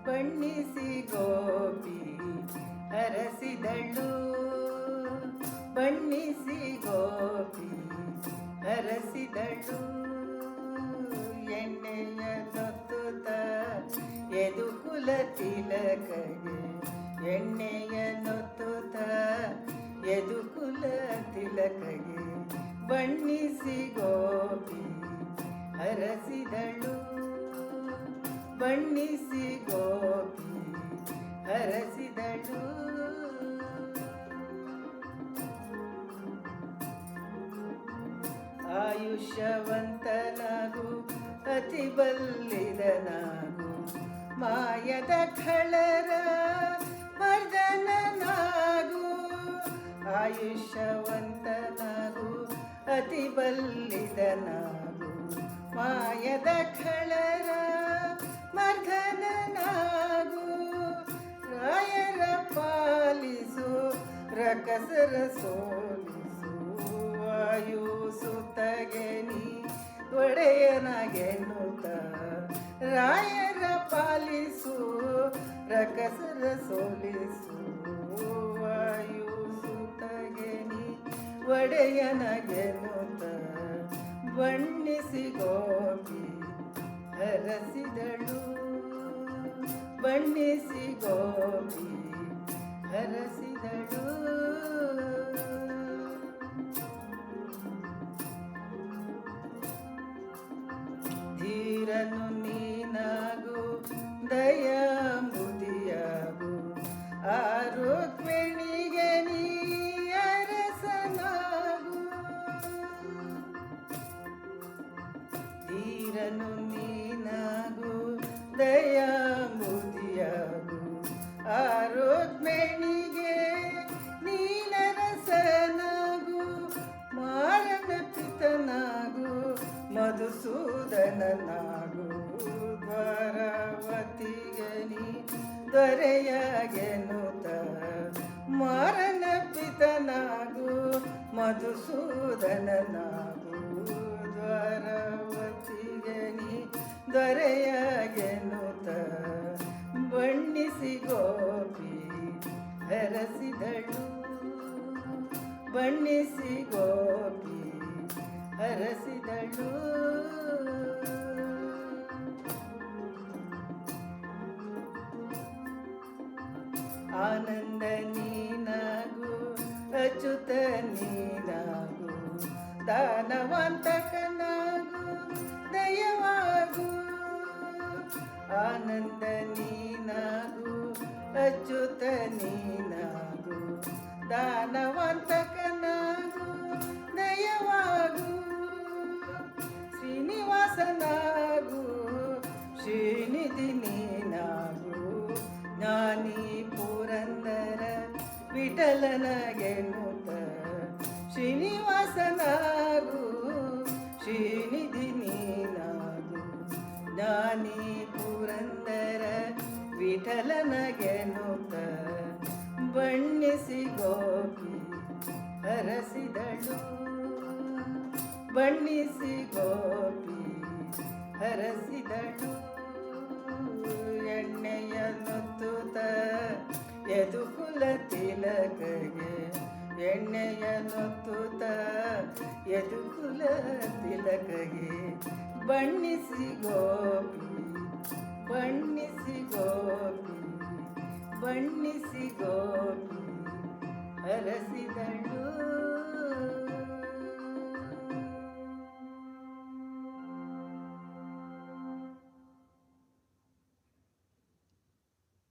ಬಣ್ಣಿಸಿ ಗೋಪಿ ಹರಸಿದಳು, ಬಣ್ಣಿಸಿ ಗೋಪಿ ಹರಸಿದಳು. ಎಣ್ಣೆಯ ನೊತ್ತುತ್ತ ಯದುಕುಲ ತಿಲಕಗೆ, ಎಣ್ಣೆಯ ನೊತ್ತುತ್ತ ಯದುಕುಲ ತಿಲಕಗೆ, ಬಣ್ಣಿಸಿ ಗೋಪಿ ಹರಸಿದಳು, ಬಣ್ಣಿಸಿ ಗೋಪಿ ಹರಸಿದಳು. ಆಯುಷ್ಯವಂತನಾಗು ಅತಿ ಬಲ್ಲಿದನಾಗು, ಮಾಯದ ಖಳರ ಮರ್ದನನಾಗು. ಆಯುಷ್ಯವಂತನಾಗು ಅತಿ ಬಲ್ಲಿದನಾಗು, ಮಾಯದ ಖಳರ ಮರ್ದನನಾಗು. ರಾಯರ ಪಾಲಿಸು ರಕಸರ ಸೋಲಿಸು, ವಾಯು ಸುತ್ತಗೆ ನೀ ಒಡೆಯನಾಗೆನ್ನುತ್ತ. ರಾಯರ ಪಾಲಿಸು ರಕಸರ ಸೋಲಿಸು, ವಾಯು ಸುತ್ತಗೆ ನೀ ಒಡೆಯನಾಗೆನ್ನುತ್ತ. ಬಣ್ಣಿಸಿ ಗೋಪಿ ಹರಸಿದಳು, ಬಣ್ಣಿಸಿ ಗೋಪಿ ಹರಸಿದಳು. ಧೀರನು ನೀನಾಗು ದಯಾಂಬುದಿಯಾಗು, ಆ ರುಕ್ಮಿಣಿಗೆ ನೀ ಅರಸನಾಗು. ಧೀರನು ನೀನಾಗು ದಯಾಂಬುದಿಯಾಗು, ಆ ರುಕ್ಮಿಣಿಗೆ ನೀನರಸನಾಗು. ಮಾರನ ಪಿತನಾಗು ಮಧುಸೂದನನಾಗು, ದ್ವಾರಾವತಿಗೆ ನೀ ದೊರೆಯಾಗೆನುತ. ಮಾರನ ಪಿತನಾಗು ಮಧುಸೂದನನಾಗು, ದ್ವಾರಾವತಿಗೆ ನೀ ದೊರೆಯಾಗೆನುತ. ಬಣ್ಣಿಸಿ ಗೋಪಿ ಹರಸಿದಳು, ಬಣ್ಣಿಸಿ ಗೋಪಿ ಹರಸಿದಳು. ಆನಂದ ನೀನಾಗು ಅಚ್ಯುತ ನೀನಾಗು, ದಾನವಂತಕನಾಗು ದಯವಾಗು. ಆನಂದ ನೀನಾಗು ಅಚ್ಯುತ ನೀನಾಗು, ದಾನವಂತಕನಾಗು ದಯವಾಗು. ಶ್ರೀನಿವಾಸನಾಗು ಶ್ರೀನಿಧಿ ನೀನಾಗು, ಜ್ಞಾನಿ ಪುರಂದರ ವಿಠಲನಗೆನ್ನುತ್ತ. ಶ್ರೀನಿವಾಸನಾಗು ಶ್ರೀನಿಧಿ ನೀನಾಗು, ಜ್ಞಾನಿ ಪುರಂದರ ವಿಠಲನಗೆನ್ನುತ್ತ. ಬಣ್ಣಿಸಿ ಗೋಪಿ ಹರಸಿದಳು, ಬಣ್ಣಿಸಿ ಗೋಪಿ ಹರಸಿದಳು. ಎಣ್ಣೆಯ ನೊತ್ತುತ್ತ ಯದುಕುಲ ತಿಲಕಗೆ, ಎಣ್ಣೆಯ ನೊತ್ತುತ್ತ ಯದುಕುಲ ತಿಲಕಗೆ, ಬಣ್ಣಿಸಿ ಗೋಪಿ ಬಣ್ಣಿಸಿ ಗೋಪಿ ಬಣ್ಣಿಸಿ ಗೋಪಿ ಹರಸಿದಳು.